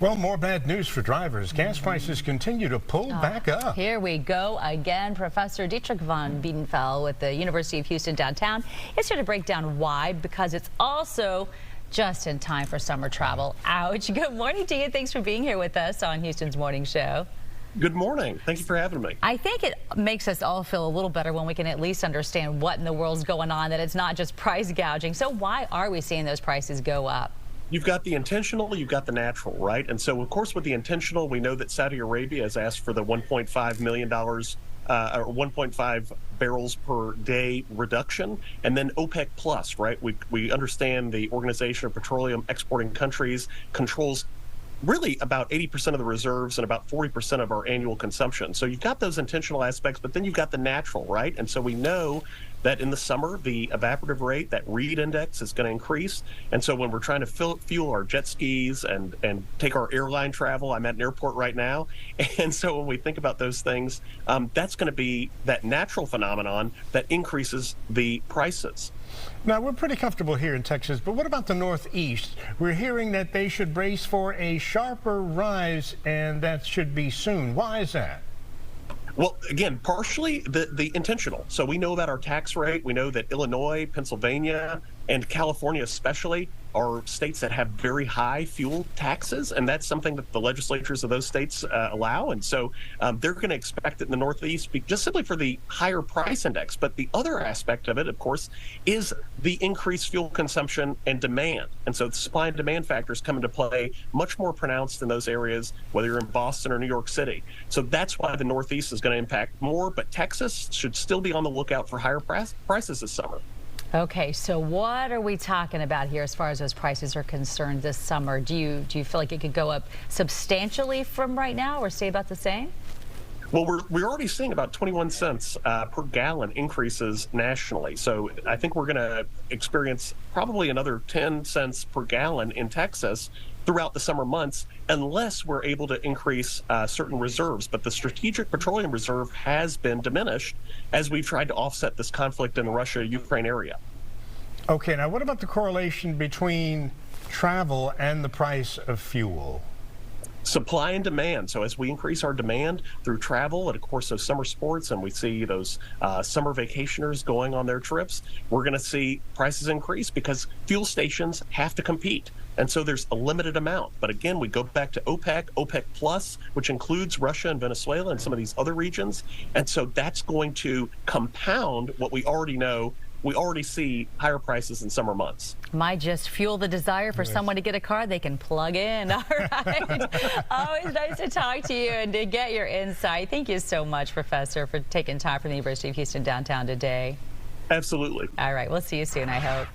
Well, more bad news for drivers. Gas prices continue to pull back up. Here we go again. Professor Dietrich von Biedenfeld with the University of Houston downtown is here to break down why, because it's also just in time for summer travel. Ouch. Good morning to you. Thanks for being here with us on Houston's Morning Show. Good morning. Thank you for having me. I think it makes us all feel a little better when we can at least understand what in the world's going on, that it's not just price gouging. So why are we seeing those prices go up? You've got the intentional, you've got the natural, right? And so, of course, with the intentional, we know that Saudi Arabia has asked for the $1.5 million or 1.5 barrels per day reduction. And then OPEC Plus, right? We understand the Organization of Petroleum Exporting Countries controls really about 80% of the reserves and about 40% of our annual consumption. So you've got those intentional aspects, but then you've got the natural, right? And so we know that in the summer, the evaporative rate, that Reed index, is going to increase. And so when we're trying to fuel our jet skis and take our airline travel, I'm at an airport right now. And so when we think about those things, that's going to be that natural phenomenon that increases the prices. Now, we're pretty comfortable here in Texas, but what about the Northeast? We're hearing that they should brace for a sharper rise, and that should be soon. Why is that? Well, again, partially the intentional. So we know about our tax rate. We know that Illinois, Pennsylvania, and California especially are states that have very high fuel taxes, and that's something that the legislatures of those states allow. And so they're going to expect it in the Northeast just simply for the higher price index. But the other aspect of it, of course, is the increased fuel consumption and demand. And so the supply and demand factors come into play much more pronounced in those areas, whether you're in Boston or New York City. So that's why the Northeast is going to impact more, but Texas should still be on the lookout for higher prices this summer. Okay, so what are we talking about here as far as those prices are concerned this summer? Do you feel like it could go up substantially from right now or stay about the same? Well, we're already seeing about 21 cents per gallon increases nationally. So I think we're going to experience probably another 10 cents per gallon in Texas throughout the summer months, unless we're able to increase certain reserves. But the Strategic Petroleum Reserve has been diminished as we've tried to offset this conflict in the Russia-Ukraine area. Okay, now what about the correlation between travel and the price of fuel? Supply and demand. So as we increase our demand through travel and, of course, those summer sports, and we see those summer vacationers going on their trips, we're going to see prices increase because fuel stations have to compete. And so there's a limited amount. But again, we go back to OPEC Plus, which includes Russia and Venezuela and some of these other regions. And so that's going to compound what we already know. We already see higher prices in summer months. Might just fuel the desire for someone to get a car they can plug in. All right. Always nice to talk to you and to get your insight. Thank you so much, Professor, for taking time from the University of Houston downtown today. Absolutely. All right. We'll see you soon, I hope.